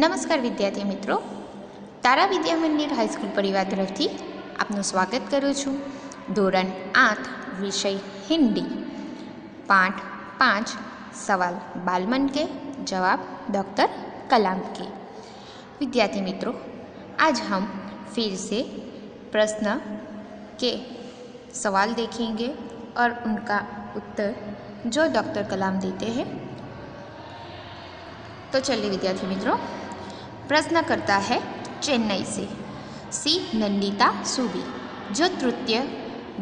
નમસ્કાર વિદ્યાર્થી મિત્રો, તારા વિદ્યા મંદિર હાઈસ્કૂલ પરિવાર તરફથી આપનું સ્વાગત કરું છું. ધોરણ 8 વિષય हिंदी पाठ 5 सवाल बालमन के जवाब डॉक्टर कलाम के. विद्यार्थी मित्रों, आज हम फिर से प्रश्न के सवाल देखेंगे और उनका उत्तर जो डॉक्टर कलाम देते हैं. तो चलिए विद्यार्थी मित्रों, प्रश्न करता है चेन्नई से सी नंदिता सूबी, जो तृतीय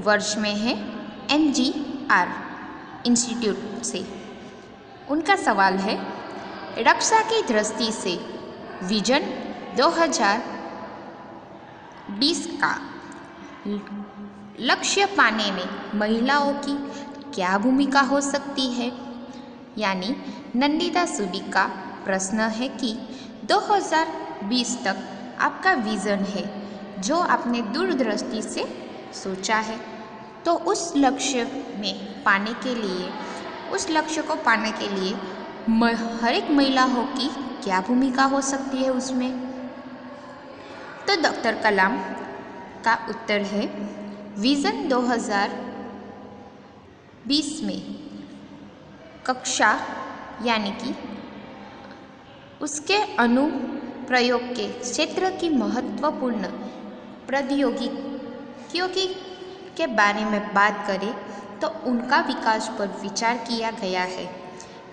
वर्ष में है NGR इंस्टीट्यूट से. उनका सवाल है, रक्षा की दृष्टि से विजन 2020 का लक्ष्य पाने में महिलाओं की क्या भूमिका हो सकती है. यानी नंदिता सूबी का प्रश्न है कि 2020 तक आपका विज़न है जो आपने दूरदृष्टि से सोचा है, तो उस लक्ष्य में पाने के लिए, उस लक्ष्य को पाने के लिए हर एक महिलाओं की क्या भूमिका हो सकती है उसमें. तो डॉक्टर कलाम का उत्तर है, विज़न 2020 में कक्षा यानी कि उसके अनुप्रयोग के क्षेत्र की महत्वपूर्ण प्रौद्योगिकियों के बारे में बात करें तो उनका विकास पर विचार किया गया है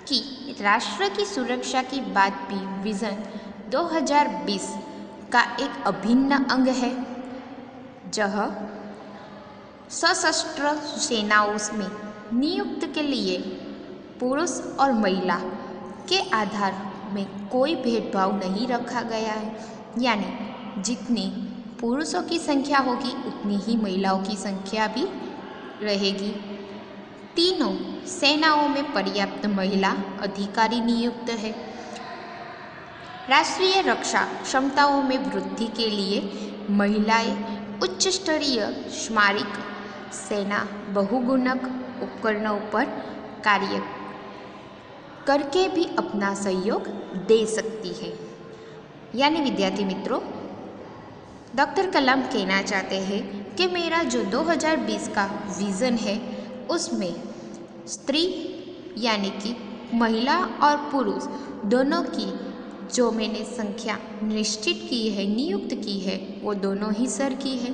कि राष्ट्र की सुरक्षा की बात भी विज़न 2020 का एक अभिन्न अंग है. जहाँ सशस्त्र सेनाओं में नियुक्त के लिए पुरुष और महिला के आधार में कोई भेदभाव नहीं रखा गया है. यानी जितनी पुरुषों की संख्या होगी उतनी ही महिलाओं की संख्या भी रहेगी. तीनों सेनाओं में पर्याप्त महिला अधिकारी नियुक्त है. राष्ट्रीय रक्षा क्षमताओं में वृद्धि के लिए महिलाएं उच्च स्तरीय स्मारक सेना बहुगुणक उपकरणों पर कार्य करके भी अपना सहयोग दे सकती है. यानी विद्यार्थी मित्रों, डॉक्टर कलाम कहना चाहते हैं कि मेरा जो 2020 का विज़न है उसमें स्त्री यानी कि महिला और पुरुष दोनों की जो मैंने संख्या निश्चित की है, नियुक्त की है, वो दोनों ही सर की है.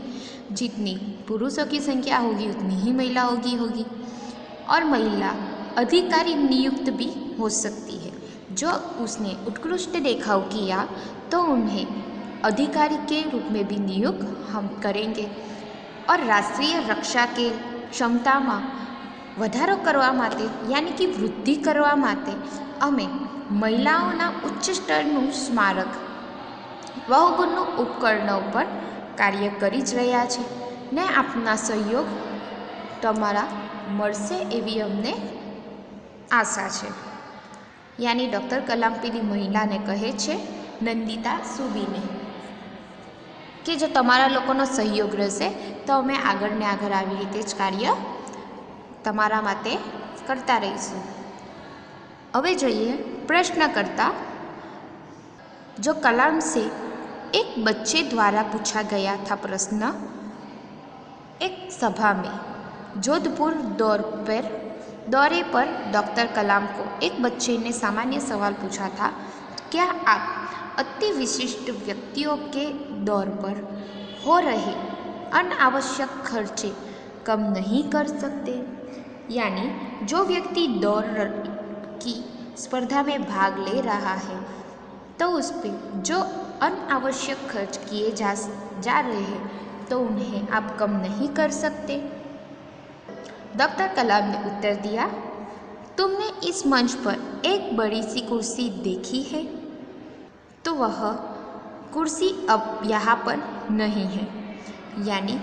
जितनी पुरुषों की संख्या होगी उतनी ही महिलाओं की होगी. और महिला अधिकारी नियुक्त भी हो सकती है. जो उसने उत्कृष्ट देखाव किया तो उन्हें अधिकारी के रूप में भी नियुक्त हम करेंगे. और राष्ट्रीय रक्षा के क्षमताમાં વધારો કરવા માટે यानी कि વૃદ્ધિ કરવા માટે અમે મહિલાઓના ઉચ્ચ સ્તરનું સ્મારક બહુગુણનું ઉપકરણો પર કાર્ય કરી જ રહ્યા છે ને આપના સહયોગ તમારા મળશે એવી અમને આશા છે. यानी डॉक्टर कलाम પેલી મહિલાને કહે છે, નંદિતા સુબીને, કે જો તમારા લોકોનો સહયોગ રહેશે તો અમે આગળ ને આગળ આવી રીતે જ કાર્ય તમારા માટે કરતા રહીશું. હવે જોઈએ प्रश्नकर्ता. जो कलाम से एक बच्चे द्वारा पूछा गया था प्रश्न. एक सभा में जोधपुर दौरे पर डॉक्टर कलाम को एक बच्चे ने सामान्य सवाल पूछा था, क्या आप अति विशिष्ट व्यक्तियों के दौर पर हो रहे अनावश्यक खर्चे कम नहीं कर सकते. यानी जो व्यक्ति दौड़ की स्पर्धा में भाग ले रहा है तो उस पर जो अनावश्यक खर्च किए जा रहे हैं तो उन्हें आप कम नहीं कर सकते. डॉक्टर कलाम ने उत्तर दिया, तुमने इस मंच पर एक बड़ी सी कुर्सी देखी है, तो वह कुर्सी अब यहाँ पर नहीं है. यानी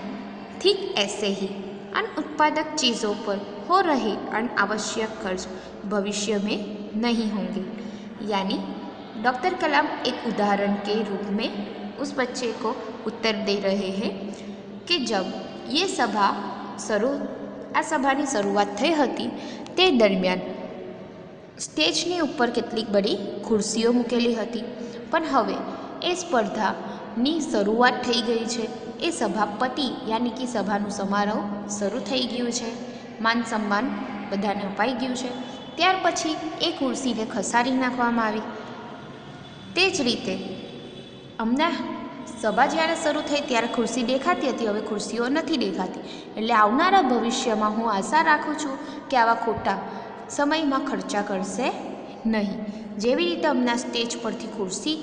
ठीक ऐसे ही अनुत्पादक चीज़ों पर हो रहे अनावश्यक खर्च भविष्य में नहीं होंगे. यानी डॉक्टर कलाम एक उदाहरण के रूप में उस बच्चे को उत्तर दे रहे हैं कि जब ये સભાની શરૂઆત થઈ હતી તે દરમિયાન સ્ટેજની ઉપર કેટલીક બધી ખુરશીઓ મૂકેલી હતી પણ હવે એ સ્પર્ધાની શરૂઆત થઈ ગઈ છે. એ સભાપતિ યાની કે સભાનું સમારોહ શરૂ થઈ ગયું છે. માન સન્માન બધાને અપાઈ ગયું છે. ત્યાર પછી એ ખુરશીને ખસારી નાખવામાં આવી. તે જ રીતે હમણાં સભા જ્યારે શરૂ થઈ ત્યારે ખુરશી દેખાતી હતી, હવે ખુરશીઓ નથી દેખાતી. એટલે આવનારા ભવિષ્યમાં હું આશા રાખું છું કે આવા ખોટા સમયમાં ખર્ચા કરશે નહીં. જેવી રીતે હમણાં સ્ટેજ પરથી ખુરશી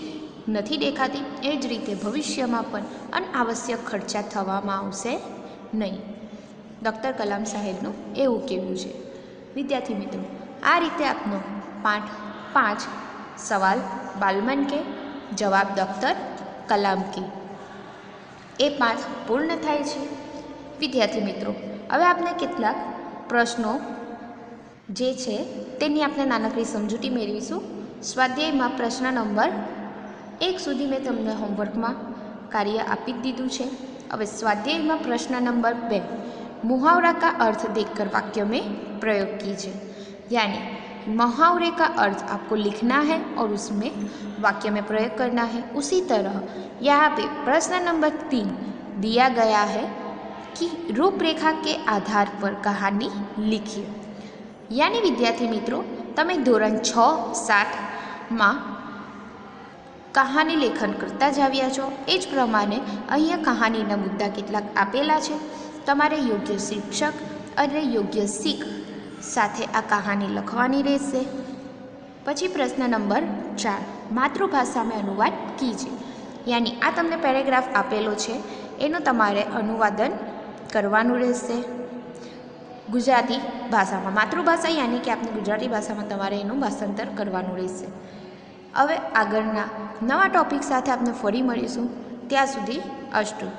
નથી દેખાતી, એ જ રીતે ભવિષ્યમાં પણ અનાવશ્યક ખર્ચા થવામાં આવશે નહીં. ડૉક્ટર કલામ સાહેબનું એવું કહેવું છે. વિદ્યાર્થી મિત્રો, આ રીતે આપનો પાઠ 5 સવાલ બાલમન કે જવાબ ડૉક્ટર કલામ કે એ પાઠ પૂર્ણ થાય છે. વિદ્યાર્થી મિત્રો, હવે આપણે કેટલાક પ્રશ્નો જે છે તેની આપણે નાનકડી સમજૂતી મેળવીશું. સ્વાધ્યાયમાં પ્રશ્ન નંબર 1 સુધી મેં તમને હોમવર્કમાં કાર્ય આપી જ દીધું છે. હવે સ્વાध्याय प्रश्न नंबर 2, मुहावरा का अर्थ देखकर वाक्य में प्रयोग कीजिए. यानी मुहावरे का अर्थ आपको लिखना है और उसमें वाक्य में प्रयोग करना है. उसी तरह यहाँ पे प्रश्न नंबर 3 दिया गया है कि रूपरेखा के आधार पर कहानी लिखिए. यानी विद्यार्थी मित्रों, તમે ધોરણ 6-7માં कहानी लेखन करता ज આવ્યા છો. એ જ પ્રમાણે અહીંયા કહાનીના મુદ્દા કેટલાક આપેલા છે. તમારે યોગ્ય શીર્ષક અને યોગ્ય શીખ સાથે આ કહાની લખવાની રહેશે. પછી પ્રશ્ન નંબર 4, मातृभाषा में अनुवाद कीजिए. यानी આ તમને પેરેગ્રાફ આપેલો છે, એનું તમારે અનુવાદન કરવાનું રહેશે ગુજરાતી ભાષામાં. માતૃભાષા યાની કે આપની ગુજરાતી ભાષામાં તમારે એનું ભાષાંતર કરવાનું રહેશે. હવે આગળના નવા ટૉપિક સાથે આપણે ફરી મળીશું. ત્યાં સુધી અસ્તુત.